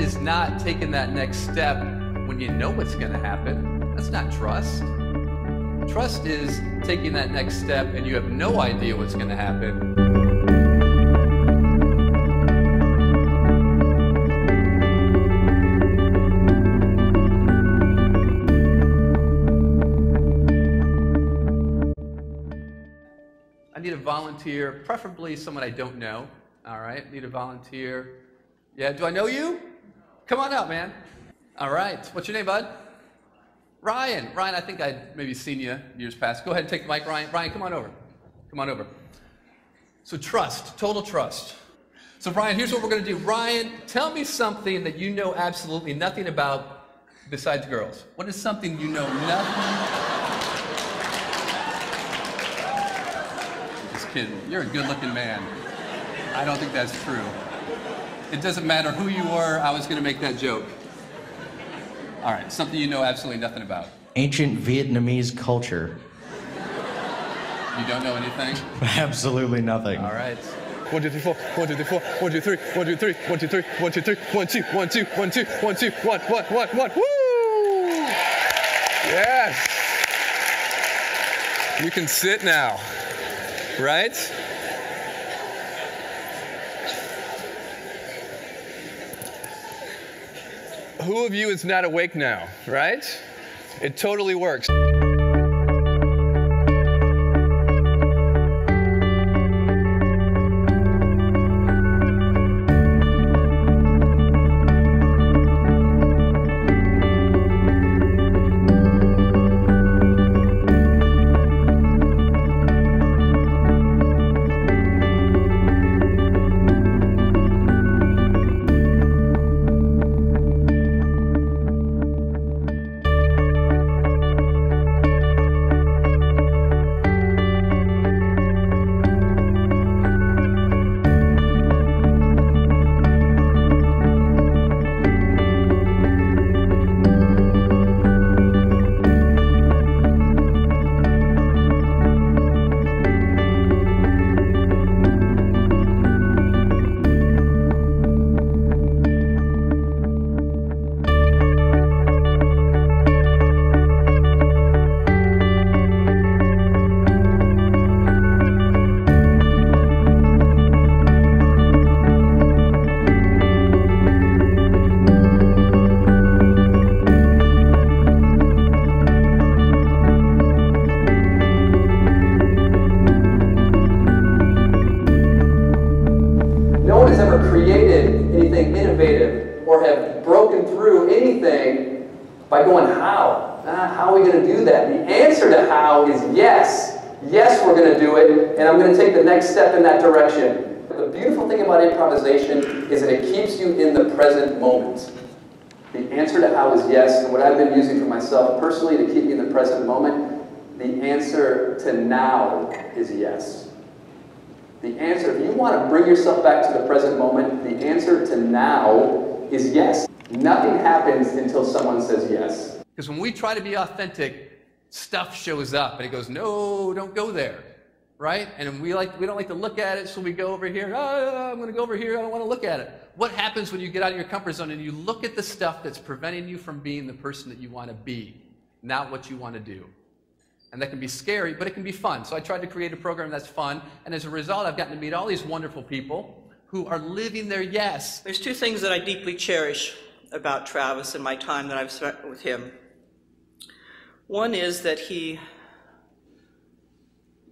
is not taking that next step when you know what's going to happen. That's not trust. Trust is taking that next step and you have no idea what's going to happen. I need a volunteer, preferably someone I don't know. All right, need a volunteer. Yeah, do I know you? Come on out, man. All right, what's your name, bud? Ryan. Ryan, I think I'd maybe seen you years past. Go ahead and take the mic, Ryan. Ryan, come on over. Come on over. So trust, total trust. So Ryan, here's what we're going to do. Ryan, tell me something that you know absolutely nothing about besides girls. What is something you know nothing? Just kidding. You're a good-looking man. I don't think that's true. It doesn't matter who you were. I was going to make that joke. All right, something you know absolutely nothing about. Ancient Vietnamese culture. You don't know anything? Absolutely nothing. All right. 1, 2, 3, 4. 1, 2, 3, 4. 1, 2, 3. 1, 2, 3. 1, 2, 3. 1, 2, 3. 1, 2. 1, 2. 1, 2. 1, 2. 1, 1. Woo! Yes. You can sit now. Right? Who of you is not awake now, right? It totally works. Created anything innovative or have broken through anything by going how? How are we going to do that? The answer to how is yes. Yes, we're going to do it, and I'm going to take the next step in that direction. The beautiful thing about improvisation is that it keeps you in the present moment. The answer to how is yes, and what I've been using for myself personally to keep me in the present moment, the answer to now is yes. The answer, if you want to bring yourself back to the present moment, the answer to now is yes. Nothing happens until someone says yes. Because when we try to be authentic, stuff shows up and it goes, no, don't go there, right? And we don't like to look at it, so we go over here. Oh, I'm going to go over here. I don't want to look at it. What happens when you get out of your comfort zone and you look at the stuff that's preventing you from being the person that you want to be, not what you want to do? And that can be scary, but it can be fun. So I tried to create a program that's fun, and as a result, I've gotten to meet all these wonderful people who are living their yes. There's two things that I deeply cherish about Travis and my time that I've spent with him. One is that he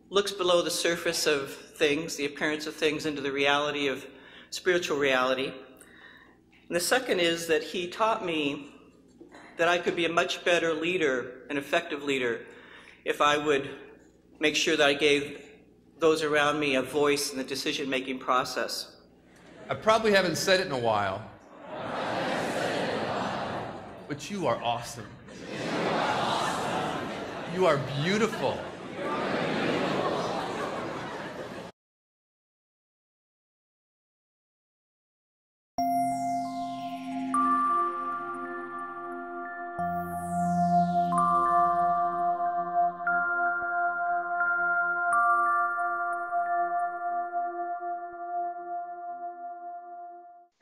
looks below the surface of things, the appearance of things, into the reality of spiritual reality. And the second is that he taught me that I could be a much better leader, an effective leader, if I would make sure that I gave those around me a voice in the decision-making process. I probably haven't said it in a while, but you are awesome. You are beautiful.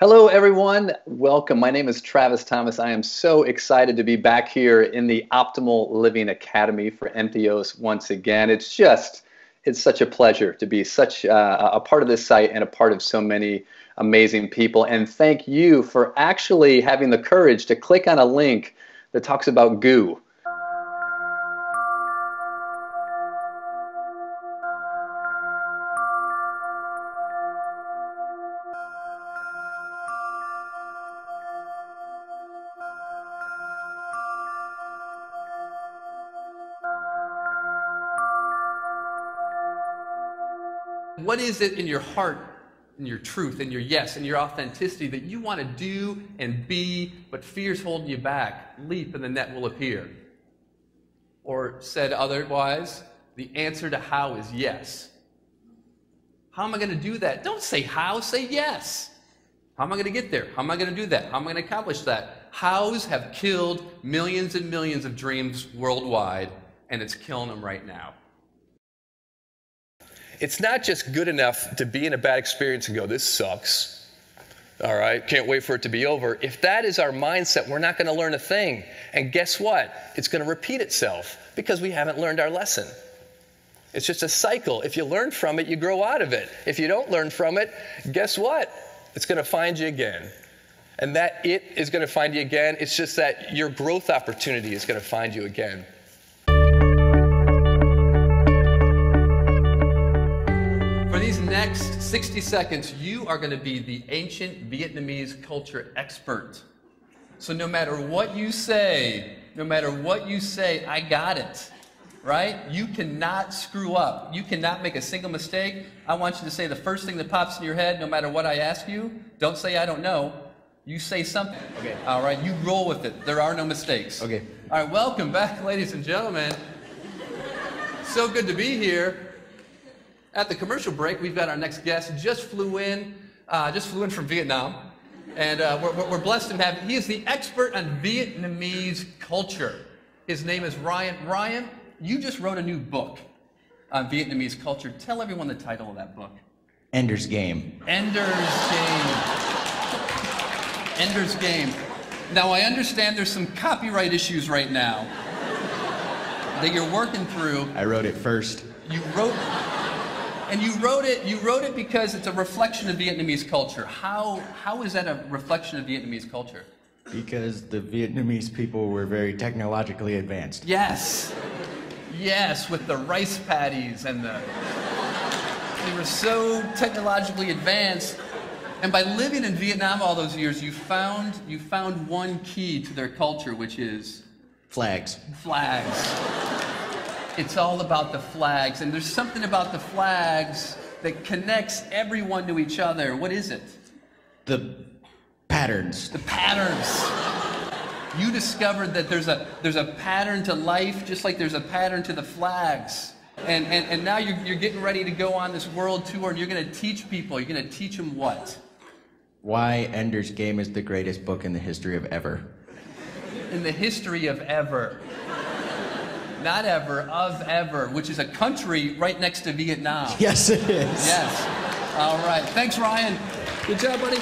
Hello, everyone. Welcome. My name is Travis Thomas. I am so excited to be back here in the Optimal Living Academy for Entheos once again. It's such a pleasure to be such a part of this site and a part of so many amazing people. And thank you for actually having the courage to click on a link that talks about goo. What is it in your heart, in your truth, in your yes, in your authenticity that you want to do and be, but fear's holding you back? Leap and the net will appear. Or said otherwise, the answer to how is yes. How am I going to do that? Don't say how, say yes. How am I going to get there? How am I going to do that? How am I going to accomplish that? Hows have killed millions and millions of dreams worldwide, and it's killing them right now. It's not just good enough to be in a bad experience and go, this sucks. All right, can't wait for it to be over. If that is our mindset, we're not going to learn a thing. And guess what? It's going to repeat itself because we haven't learned our lesson. It's just a cycle. If you learn from it, you grow out of it. If you don't learn from it, guess what? It's going to find you again. And that it is going to find you again. It's just that your growth opportunity is going to find you again. For these next 60 seconds, you are going to be the ancient Vietnamese culture expert. So no matter what you say, I got it, right? You cannot screw up. You cannot make a single mistake. I want you to say the first thing that pops in your head, no matter what I ask you. Don't say I don't know. You say something. Okay. All right, you roll with it. There are no mistakes. Okay. All right, welcome back, ladies and gentlemen. So good to be here. At the commercial break, we've got our next guest. Just flew in from Vietnam, and we're blessed to have him. He is the expert on Vietnamese culture. His name is Ryan. Ryan, you just wrote a new book on Vietnamese culture. Tell everyone the title of that book. Ender's Game. Ender's Game. Ender's Game. Now, I understand there's some copyright issues right now that you're working through. I wrote it first. You wrote it because it's a reflection of Vietnamese culture. How is that a reflection of Vietnamese culture? Because the Vietnamese people were very technologically advanced. Yes. Yes, with the rice paddies and they were so technologically advanced. And by living in Vietnam all those years, you found one key to their culture, which is Flags. Flags. It's all about the flags, and there's something about the flags that connects everyone to each other. What is it? The patterns. The patterns. You discovered that there's a pattern to life, just like there's a pattern to the flags. And now you're getting ready to go on this world tour, and you're going to teach people. You're going to teach them what? Why Ender's Game is the greatest book in the history of ever. In the history of ever. Not ever, of ever, which is a country right next to Vietnam. Yes, it is. Yes. All right. Thanks, Ryan. Good job, buddy.